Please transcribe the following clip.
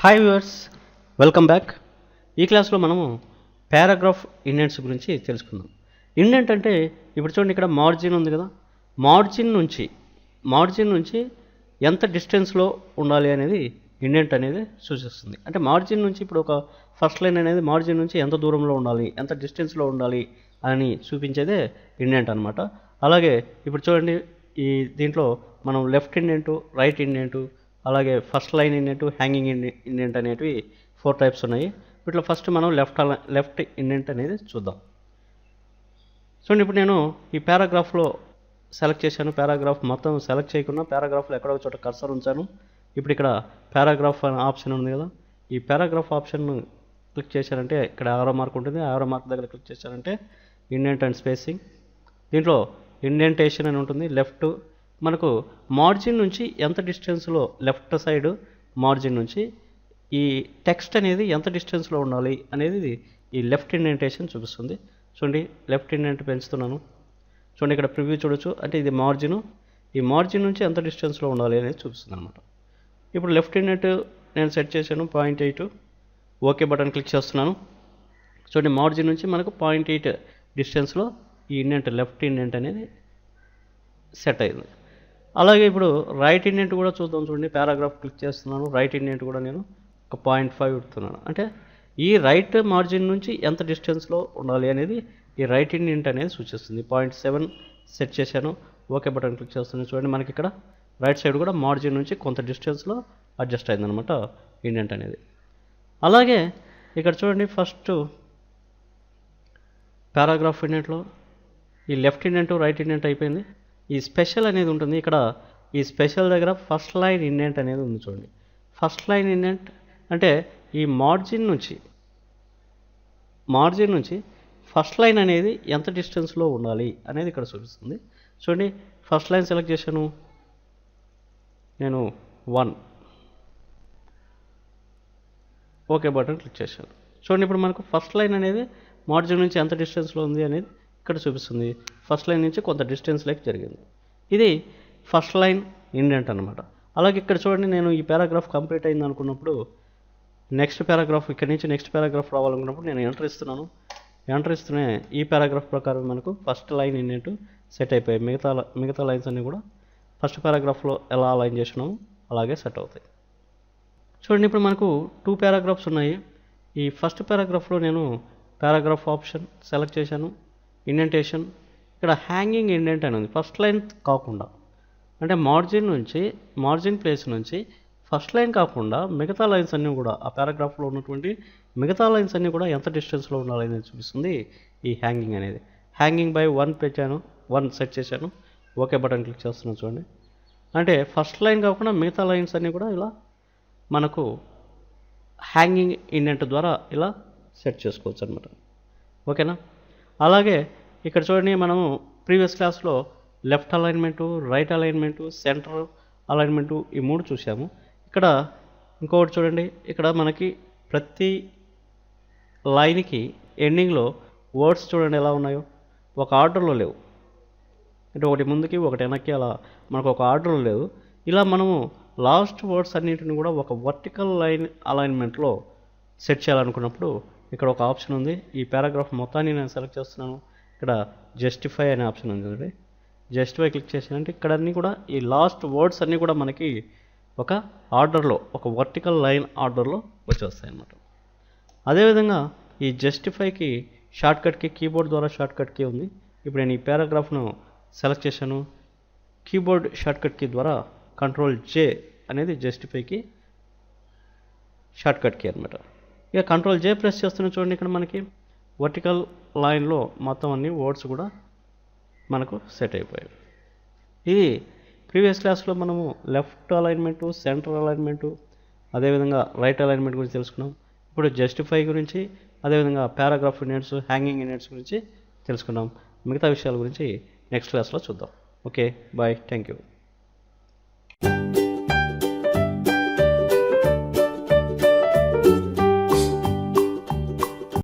Hi viewers, welcome back. ఈ క్లాస్లో మనము పారాగ్రాఫ్ ఇండెంట్స్ గురించి తెలుసుకుందాం. ఇండెంట్ అంటే ఇప్పుడు చూడండి, ఇక్కడ మార్జిన్ ఉంది కదా, మార్జిన్ నుంచి ఎంత డిస్టెన్స్లో ఉండాలి అనేది ఇండెంట్ అనేది సూచిస్తుంది. అంటే మార్జిన్ నుంచి ఇప్పుడు ఒక ఫస్ట్ లైన్ అనేది మార్జిన్ నుంచి ఎంత దూరంలో ఉండాలి, ఎంత డిస్టెన్స్లో ఉండాలి అని చూపించేదే ఇండెంట్ అనమాట. అలాగే ఇప్పుడు చూడండి, ఈ దీంట్లో మనం లెఫ్ట్ ఇండెంటు, రైట్ ఇండెంటు, అలాగే first line indent, hanging indent అనేటివి 4 టైప్స్ ఉన్నాయి. వీటిలో ఫస్ట్ మనం లెఫ్ట్ ఇండెంట్ అనేది చూద్దాం. చూడండి, ఇప్పుడు నేను ఈ పారాగ్రాఫ్లో సెలెక్ట్ చేశాను. పారాగ్రాఫ్ మొత్తం సెలెక్ట్ చేయకుండా పారాగ్రాఫ్లో ఎక్కడో చోట కర్సర్ ఉంచాను. ఇప్పుడు ఇక్కడ పారాగ్రాఫ్ అనే ఆప్షన్ ఉంది కదా, ఈ పారాగ్రాఫ్ ఆప్షన్ క్లిక్ చేశారంటే ఇక్కడ ఆరో మార్క్ ఉంటుంది. ఆరో మార్క్ దగ్గర క్లిక్ చేశారంటే ఇండెంట్ అండ్ స్పేసింగ్, దీంట్లో ఇండెంటేషన్ అని ఉంటుంది. లెఫ్ట్ మనకు మార్జిన్ నుంచి ఎంత డిస్టెన్స్లో, లెఫ్ట్ సైడ్ మార్జిన్ నుంచి ఈ టెక్స్ట్ అనేది ఎంత డిస్టెన్స్లో ఉండాలి అనేది ఈ లెఫ్ట్ ఇండెంటేషన్ చూపిస్తుంది. చూడండి, లెఫ్ట్ ఇండెంట్ పెంచుతున్నాను. చూడండి, ఇక్కడ ప్రివ్యూ చూడొచ్చు. అంటే ఇది మార్జిన్, ఈ మార్జిన్ నుంచి ఎంత డిస్టెన్స్లో ఉండాలి అనేది చూపిస్తుంది అనమాట. ఇప్పుడు లెఫ్ట్ ఇండెంట్ నేను సెట్ చేశాను 0.8. ఓకే బటన్ క్లిక్ చేస్తున్నాను. చూడండి, మార్జిన్ నుంచి మనకు 0.8 డిస్టెన్స్లో ఈ ఇండెంట్, లెఫ్ట్ ఇండెంట్ అనేది సెట్ అయింది. అలాగే ఇప్పుడు రైట్ ఇండెంట్ కూడా చూద్దాం. చూడండి, పారాగ్రాఫ్ క్లిక్ చేస్తున్నాను. రైట్ ఇండెంట్ కూడా నేను ఒక 0.5 ఇస్తున్నాను. అంటే ఈ రైట్ మార్జిన్ నుంచి ఎంత డిస్టెన్స్లో ఉండాలి అనేది ఈ రైట్ ఇండెంట్ అనేది సూచిస్తుంది. 0.7 సెట్ చేశాను. ఓకే బటన్ క్లిక్ చేస్తున్నాను. చూడండి, మనకి ఇక్కడ రైట్ సైడ్ కూడా మార్జిన్ నుంచి కొంత డిస్టెన్స్లో అడ్జస్ట్ అయిందనమాట ఇండెంట్ అనేది. అలాగే ఇక్కడ చూడండి, ఫస్ట్ పారాగ్రాఫ్ ఇండెంట్లో ఈ లెఫ్ట్ ఇండెంట్, రైట్ ఇండెంట్ అయిపోయింది. ఈ స్పెషల్ అనేది ఉంటుంది. ఇక్కడ ఈ స్పెషల్ దగ్గర ఫస్ట్ లైన్ ఇండెంట్ అనేది ఉంది. చూడండి, ఫస్ట్ లైన్ ఇండెంట్ అంటే ఈ మార్జిన్ నుంచి ఫస్ట్ లైన్ అనేది ఎంత డిస్టెన్స్లో ఉండాలి అనేది ఇక్కడ చూపిస్తుంది. చూడండి, ఫస్ట్ లైన్ సెలెక్ట్ చేశాను నేను 1. ఓకే బటన్ క్లిక్ చేశాను. చూడండి, ఇప్పుడు మనకు ఫస్ట్ లైన్ అనేది మార్జిన్ నుంచి ఎంత డిస్టెన్స్లో ఉంది అనేది ఇక్కడ చూపిస్తుంది. ఫస్ట్ లైన్ నుంచి కొంత డిస్టెన్స్ లైక్ జరిగింది. ఇది ఫస్ట్ లైన్ ఇండెంట్ అనమాట. అలాగే ఇక్కడ చూడండి, నేను ఈ పారాగ్రాఫ్ కంప్లీట్ అయింది అనుకున్నప్పుడు నెక్స్ట్ పారాగ్రాఫ్, ఇక్కడ నుంచి నెక్స్ట్ పారాగ్రాఫ్ రావాలనుకున్నప్పుడు నేను ఎంటర్ ఇస్తున్నాను. ఎంటర్ ఇస్తూనే ఈ పారాగ్రాఫ్ ప్రకారం మనకు ఫస్ట్ లైన్ ఇండెంట్ సెట్ అయిపోయాయి. మిగతా లైన్స్ అన్నీ కూడా ఫస్ట్ పారాగ్రాఫ్లో ఎలా అలైన్ చేసినామో అలాగే సెట్ అవుతాయి. చూడండి, ఇప్పుడు మనకు 2 పారాగ్రాఫ్స్ ఉన్నాయి. ఈ ఫస్ట్ పారాగ్రాఫ్లో నేను పారాగ్రాఫ్ ఆప్షన్ సెలెక్ట్ చేశాను. ఇండెంటేషన్, ఇక్కడ హ్యాంగింగ్ ఇండెంట్ అని ఉంది. ఫస్ట్ లైన్ కాకుండా, అంటే మార్జిన్ ప్లేస్ నుంచి ఫస్ట్ లైన్ కాకుండా మిగతా లైన్స్ అన్నీ కూడా, ఆ పారాగ్రాఫ్లో ఉన్నటువంటి మిగతా లైన్స్ అన్నీ కూడా ఎంత డిస్టెన్స్లో ఉండాలని చూపిస్తుంది ఈ హ్యాంగింగ్ అనేది. హ్యాంగింగ్ బై 1 పెట్టాను, 1 సెట్ చేశాను. ఓకే బటన్ క్లిక్ చేస్తున్నాను. చూడండి, అంటే ఫస్ట్ లైన్ కాకుండా మిగతా లైన్స్ అన్నీ కూడా ఇలా మనకు హ్యాంగింగ్ ఇండెంట్ ద్వారా ఇలా సెట్ చేసుకోవచ్చు అనమాట. ఓకేనా. అలాగే ఇక్కడ చూడండి, మనము ప్రీవియస్ క్లాస్లో left alignment, right alignment, centre alignment ఈ 3 చూసాము. ఇక్కడ ఇంకొకటి చూడండి, ఇక్కడ మనకి ప్రతి లైన్కి ఎండింగ్లో వర్డ్స్ చూడండి ఎలా ఉన్నాయో, ఒక ఆర్డర్లో లేవు. అంటే ఒకటి ముందుకి ఒకటి వెనక్కి అలా మనకు ఒక ఆర్డర్లో లేదు. ఇలా మనము లాస్ట్ వర్డ్స్ అన్నింటిని కూడా ఒక వర్టికల్ లైన్ అలైన్మెంట్లో సెట్ చేయాలనుకున్నప్పుడు ఇక్కడ ఒక ఆప్షన్ ఉంది. ఈ పారాగ్రాఫ్ మొత్తాన్ని నేను సెలెక్ట్ చేస్తున్నాను. ఇక్కడ జస్టిఫై అనే ఆప్షన్ ఉంది. జస్టిఫై క్లిక్ చేసానంటే ఇక్కడ అన్నీ కూడా ఈ లాస్ట్ వర్డ్స్ అన్నీ కూడా మనకి ఒక ఆర్డర్లో, ఒక వర్టికల్ లైన్ ఆర్డర్లో వచ్చేస్తాయి అన్నమాట. అదేవిధంగా ఈ జస్టిఫైకి షార్ట్కట్ కీ, కీబోర్డ్ ద్వారా షార్ట్కట్ కీ ఉంది. ఇప్పుడు నేను ఈ పారాగ్రాఫ్ను సెలెక్ట్ చేశాను. కీబోర్డ్ షార్ట్కట్ కీ ద్వారా Ctrl+J అనేది జస్టిఫైకి షార్ట్కట్ కీ అనమాట. ఇక Ctrl+J ప్రెస్ చేస్తున్న చూడండి, ఇక్కడ మనకి వర్టికల్ లైన్లో మొత్తం అన్ని వర్డ్స్ కూడా మనకు సెట్ అయిపోయాయి. ఇది ప్రీవియస్ క్లాస్లో మనము లెఫ్ట్ అలైన్మెంటు, సెంటర్ అలైన్మెంటు, అదేవిధంగా రైట్ అలైన్మెంట్ గురించి తెలుసుకున్నాం. ఇప్పుడు జస్టిఫై గురించి, అదేవిధంగా పారాగ్రాఫ్ ఇండెంట్స్, హ్యాంగింగ్ ఇండెంట్స్ గురించి తెలుసుకున్నాం. మిగతా విషయాల గురించి నెక్స్ట్ క్లాస్లో చూద్దాం. Okay, bye, thank you.